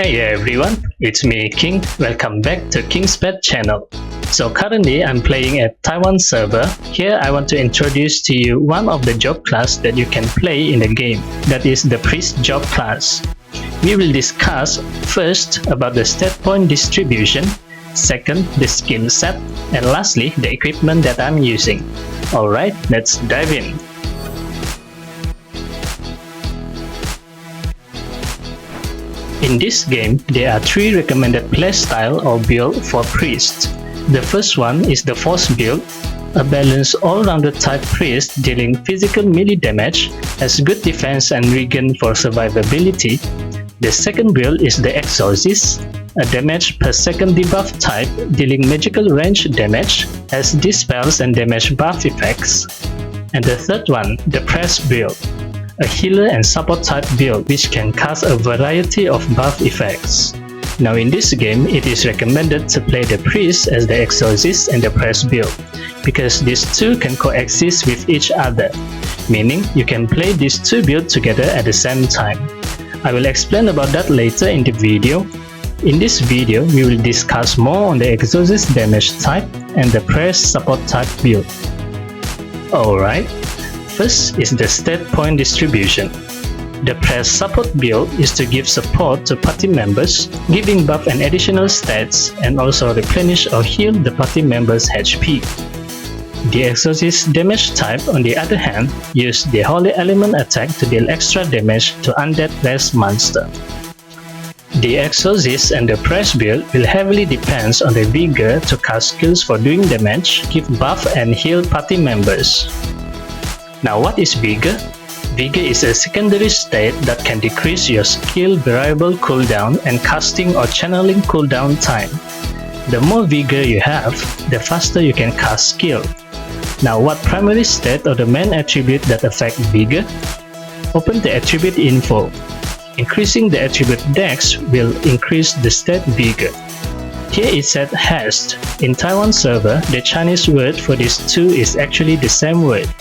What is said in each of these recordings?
Hey everyone, it's me King. Welcome back to King's Pet channel. So currently I'm playing at Taiwan server. Here I want to introduce to you one of the job class that you can play in the game. That is the priest job class. We will discuss first about the stat point distribution, second the skill set, and lastly the equipment that I'm using. Alright, let's dive in. In this game, there are three recommended playstyle or build for priest. The first one is the force build, a balanced all-rounded type priest dealing physical melee damage, has good defense and regen for survivability. The second build is the exorcist, a damage per second debuff type dealing magical range damage, has dispels and damage buff effects. And the third one, the press build, a healer and support type build which can cast a variety of buff effects. Now in this game, it is recommended to play the priest as the exorcist and the press build, because these two can coexist with each other, meaning you can play these two builds together at the same time. I will explain about that later in the video. In this video, we will discuss more on the exorcist damage type and the press support type build. Alright. First is the stat point distribution. The press support build is to give support to party members, giving buff and additional stats, and also replenish or heal the party members' HP. The exorcist damage type, on the other hand, use the holy element attack to deal extra damage to undead race monster. The exorcist and the press build will heavily depend on the vigor to cast skills for doing damage, give buff and heal party members. Now what is Vigor? Vigor is a secondary state that can decrease your skill variable cooldown and casting or channeling cooldown time. The more Vigor you have, the faster you can cast skill. Now what primary state or the main attribute that affect Vigor? Open the attribute info. Increasing the attribute dex will increase the stat Vigor. Here it said haste. In Taiwan server, the Chinese word for these two is actually the same word.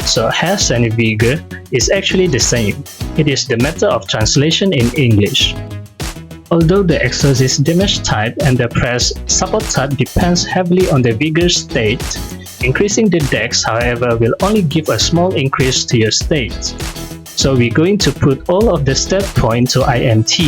So haste and vigor is actually the same. It is the matter of translation in English. Although the exorcist damage type and the press support type depends heavily on the vigor state, increasing the dex, however, will only give a small increase to your state. So we're going to put all of the stat point to INT.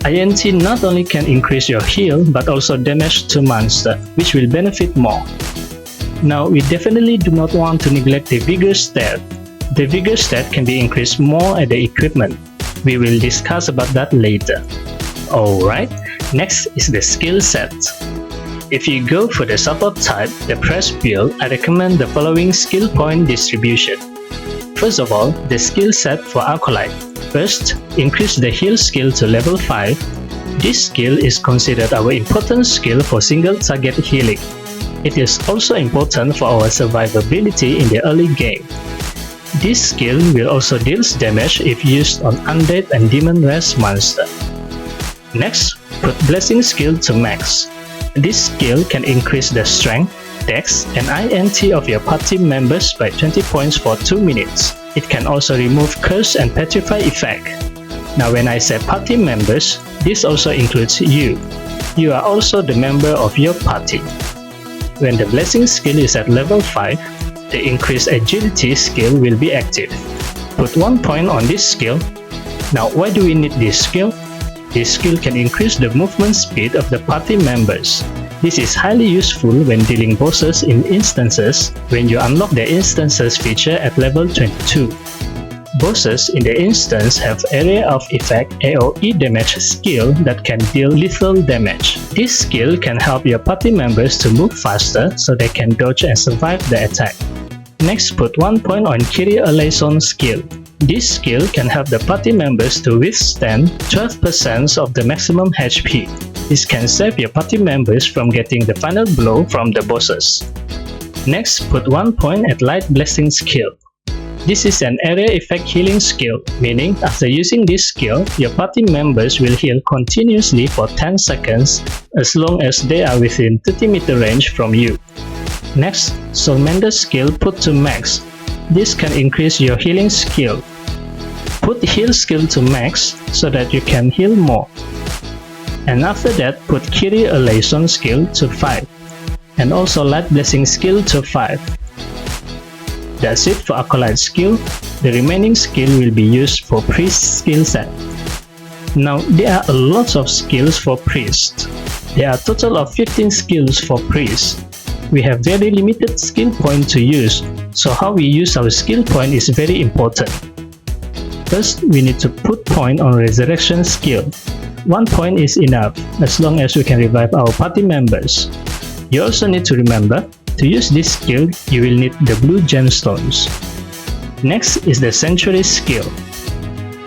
INT not only can increase your heal but also damage to monster, which will benefit more. Now, we definitely do not want to neglect the vigor stat. The vigor stat can be increased more at the equipment. We will discuss about that later. Alright, next is the skill set. If you go for the support type, the press build, I recommend the following skill point distribution. First of all, the skill set for Acolyte. First, increase the heal skill to level 5. This skill is considered our important skill for single target healing. It is also important for our survivability in the early game. This skill will also deal damage if used on undead and demon race monster. Next, put blessing skill to max. This skill can increase the strength, dex, and INT of your party members by 20 points for 2 minutes. It can also remove curse and petrify effect. Now when I say party members, this also includes you. You are also the member of your party. When the blessing skill is at level 5, the increased agility skill will be active. Put 1 point on this skill. Now why do we need this skill? This skill can increase the movement speed of the party members. This is highly useful when dealing bosses in instances when you unlock the instances feature at level 22. Bosses in the instance have area of effect AoE damage skill that can deal lethal damage. This skill can help your party members to move faster so they can dodge and survive the attack. Next, put 1 point on Kyrie Eleison skill. This skill can help the party members to withstand 12% of the maximum HP. This can save your party members from getting the final blow from the bosses. Next, put 1 point at Light Blessing skill. This is an area effect healing skill, meaning after using this skill, your party members will heal continuously for 10 seconds as long as they are within 30 meter range from you. Next, Soulmender skill put to max. This can increase your healing skill. Put heal skill to max so that you can heal more. And after that, put Kyrie Eleison skill to 5, and also Light Blessing skill to 5. That's it for Acolyte skill. The remaining skill will be used for Priest skill set. Now, there are a lot of skills for Priest. There are a total of 15 skills for Priest. We have very limited skill point to use, so how we use our skill point is very important. First, we need to put point on Resurrection skill. 1 point is enough, as long as we can revive our party members. You also need to remember, to use this skill, you will need the blue gemstones. Next is the Sanctuary skill.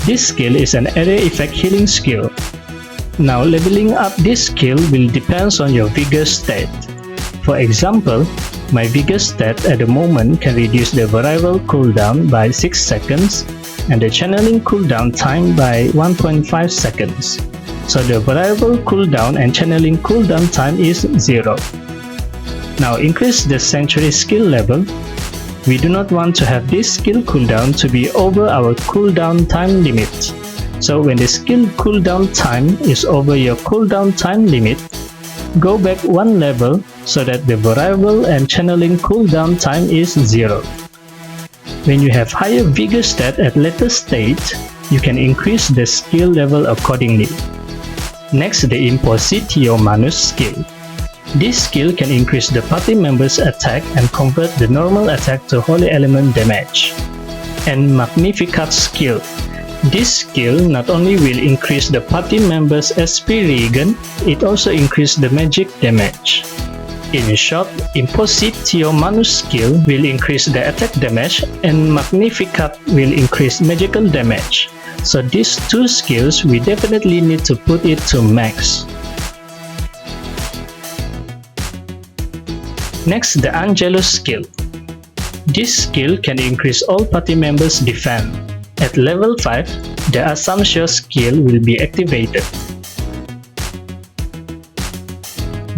This skill is an area effect healing skill. Now, leveling up this skill will depend on your Vigor stat. For example, my Vigor stat at the moment can reduce the Variable cooldown by 6 seconds and the Channeling cooldown time by 1.5 seconds. So the Variable cooldown and Channeling cooldown time is 0. Now increase the Sanctuary skill level. We do not want to have this skill cooldown to be over our cooldown time limit. So when the skill cooldown time is over your cooldown time limit, go back 1 level so that the Variable and Channeling cooldown time is 0. When you have higher Vigor stat at later stage, you can increase the skill level accordingly. Next, the Impositio Manus skill. This skill can increase the party member's attack and convert the normal attack to Holy Element damage. And Magnificat skill. This skill not only will increase the party member's SP regen, it also increases the magic damage. In short, Impositio Manus skill will increase the attack damage and Magnificat will increase magical damage. So these two skills we definitely need to put it to max. Next, the Angelus skill. This skill can increase all party members' defense. At level 5, the Assumption skill will be activated.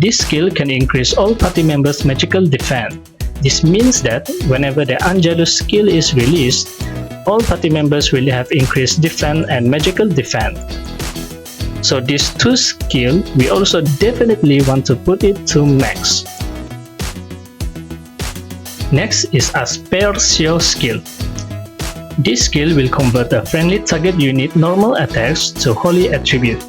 This skill can increase all party members' magical defense. This means that whenever the Angelus skill is released, all party members will have increased defense and magical defense. So these two skills, we also definitely want to put it to max. Next is Aspertio skill. This skill will convert a friendly target unit normal attacks to holy attribute.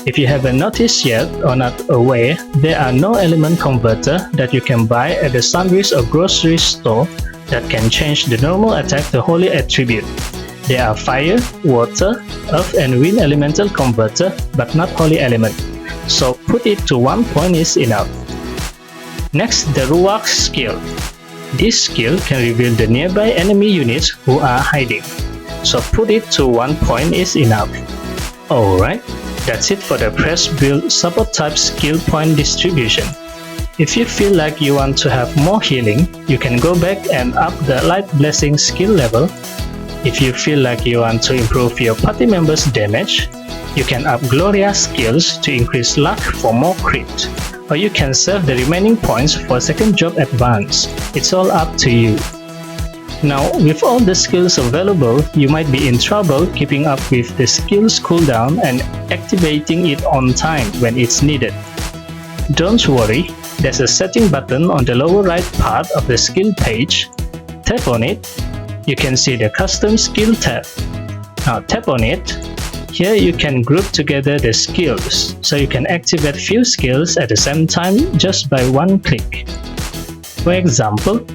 If you haven't noticed yet or not aware, there are no element converter that you can buy at the sundries or grocery store that can change the normal attack to holy attribute. There are fire, water, earth and wind elemental converter but not holy element. So put it to 1 point is enough. Next, the Ruach skill. This skill can reveal the nearby enemy units who are hiding. So put it to 1 point is enough. Alright, that's it for the press build support type skill point distribution. If you feel like you want to have more healing, you can go back and up the Light Blessing skill level. If you feel like you want to improve your party members' damage, you can up Gloria skills to increase luck for more crit. Or you can save the remaining points for second job advance. It's all up to you. Now, with all the skills available, you might be in trouble keeping up with the skills cooldown and activating it on time when it's needed. Don't worry, there's a setting button on the lower right part of the skill page. Tap on it. You can see the custom skill tab. Now tap on it. Here you can group together the skills, so you can activate few skills at the same time just by one click. For example,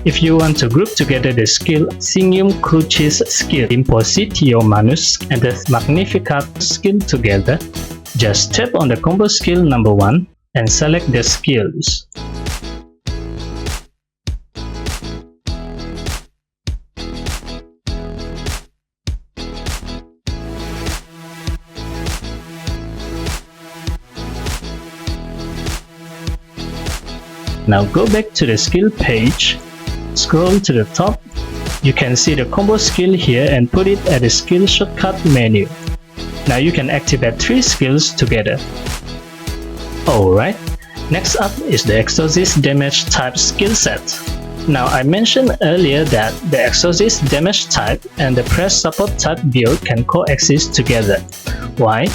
if you want to group together the skill Signum Crucis skill, Impositio Manus and the Magnificat skill together, just tap on the combo skill number 1 and select the skills. Now go back to the skill page, scroll to the top, you can see the combo skill here and put it at the skill shortcut menu. Now you can activate 3 skills together. Alright, next up is the Exorcist damage type skill set. Now I mentioned earlier that the Exorcist damage type and the press support type build can coexist together. Why?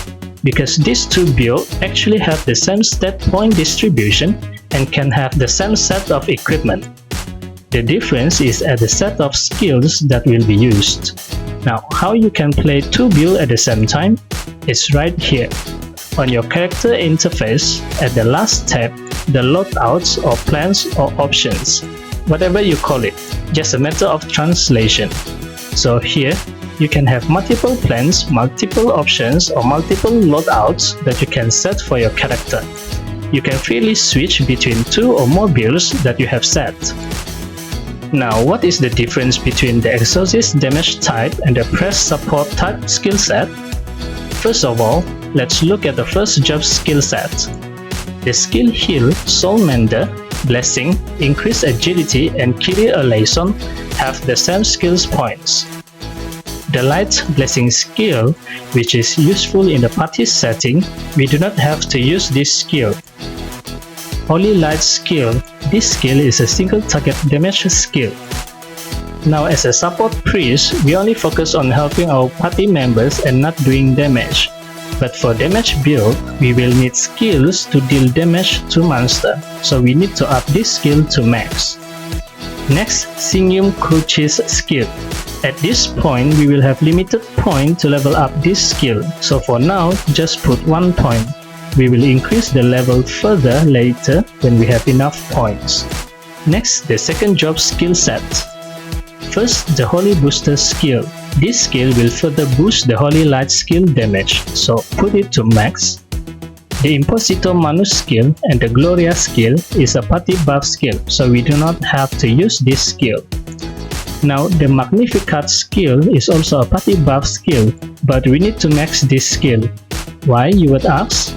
because these two builds actually have the same stat point distribution and can have the same set of equipment. The difference is at the set of skills that will be used. Now, how you can play two builds at the same time? It's right here. On your character interface, at the last tab, the loadouts or plans or options, whatever you call it, just a matter of translation. So here, you can have multiple plans, multiple options, or multiple loadouts that you can set for your character. You can freely switch between two or more builds that you have set. Now, what is the difference between the Exorcist damage type and the press support type skill set? First of all, let's look at the first job skill set. The skill Heal, Soul Mender, Blessing, Increase Agility, and Kyrie a Liaison have the same skills points. The Light Blessing skill, which is useful in the party setting, we do not have to use this skill. Holy Light skill, this skill is a single target damage skill. Now, as a support priest, we only focus on helping our party members and not doing damage. But for damage build, we will need skills to deal damage to monster, so we need to up this skill to max. Next, Signum Crucis skill. At this point, we will have limited point to level up this skill, so for now, just put 1 point. We will increase the level further later when we have enough points. Next, the second job skill set. First, the Holy Booster skill. This skill will further boost the Holy Light skill damage, so put it to max. The Imposito Manus skill and the Gloria skill is a party buff skill, so we do not have to use this skill. Now, the Magnificat skill is also a party buff skill, but we need to max this skill. Why, you would ask?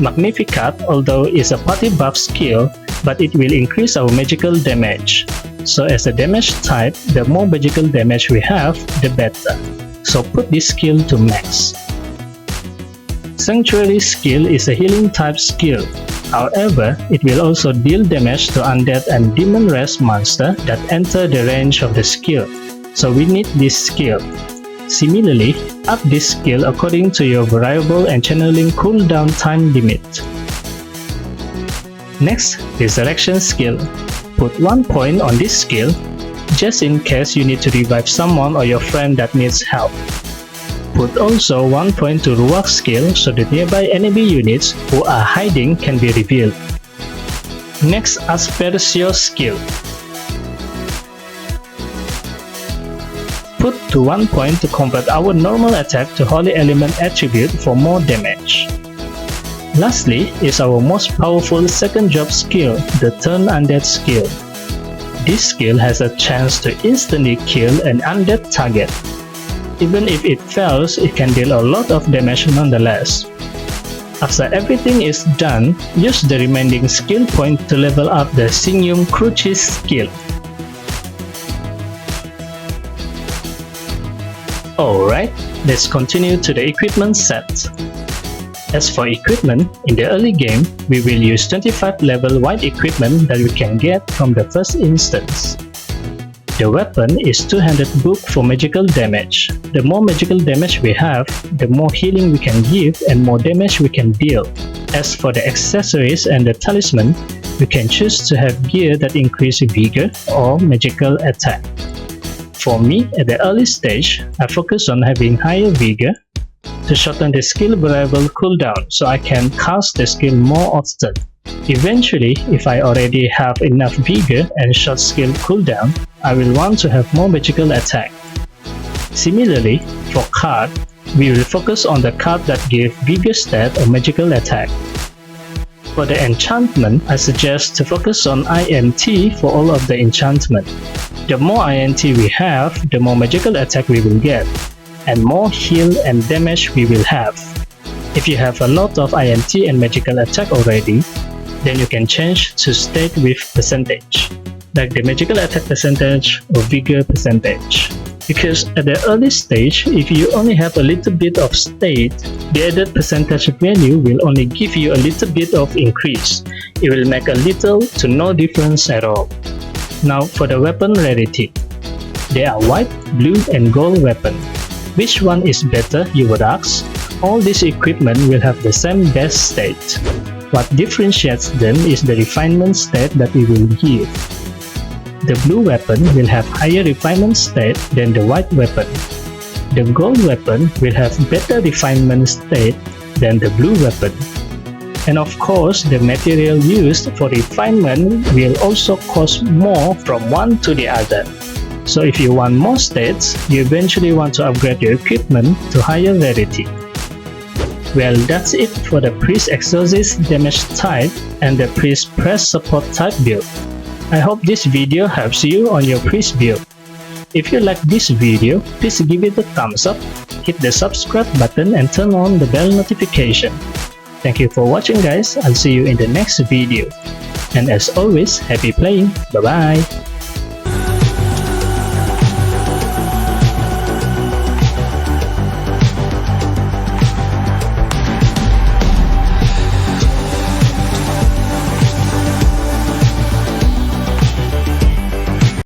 Magnificat, although is a party buff skill, but it will increase our magical damage. So as a damage type, the more magical damage we have, the better. So put this skill to max. Sanctuary skill is a healing type skill. However, it will also deal damage to undead and demon race monster that enter the range of the skill. So we need this skill. Similarly, up this skill according to your variable and channeling cooldown time limit. Next, Resurrection skill. Put 1 point on this skill, just in case you need to revive someone or your friend that needs help. Put also 1 point to Ruach skill so the nearby enemy units who are hiding can be revealed. Next, Aspertio skill. Put to 1 point to convert our normal attack to Holy Element attribute for more damage. Lastly is our most powerful second job skill, the Turn Undead skill. This skill has a chance to instantly kill an undead target. Even if it fails, it can deal a lot of damage nonetheless. After everything is done, use the remaining skill point to level up the Signum Crucis skill. Alright, let's continue to the equipment set. As for equipment, in the early game, we will use 25 level white equipment that we can get from the first instance. The weapon is 200 book for magical damage. The more magical damage we have, the more healing we can give and more damage we can deal. As for the accessories and the talisman, we can choose to have gear that increase vigor or magical attack. For me, at the early stage, I focus on having higher vigor to shorten the skill variable cooldown so I can cast the skill more often. Eventually, if I already have enough vigor and short skill cooldown, I will want to have more magical attack. Similarly, for card, we will focus on the card that give vigor stat or magical attack. For the enchantment, I suggest to focus on INT for all of the enchantment. The more INT we have, the more magical attack we will get, and more heal and damage we will have. If you have a lot of INT and magical attack already, then you can change to state with percentage, like the magical attack percentage or vigor percentage. Because at the early stage, if you only have a little bit of state, the added percentage value will only give you a little bit of increase. It will make a little to no difference at all. Now for the weapon rarity. There are white, blue and gold weapon. Which one is better, you would ask? All this equipment will have the same base state. What differentiates them is the refinement state that we will give. The blue weapon will have higher refinement state than the white weapon. The gold weapon will have better refinement state than the blue weapon. And of course, the material used for refinement will also cost more from one to the other. So if you want more states, you eventually want to upgrade your equipment to higher rarity. Well, that's it for the Priest Exorcist damage type and the Priest press support type build. I hope this video helps you on your Priest build. If you like this video, please give it a thumbs up, hit the subscribe button and turn on the bell notification. Thank you for watching guys, I'll see you in the next video. And as always, happy playing, bye bye!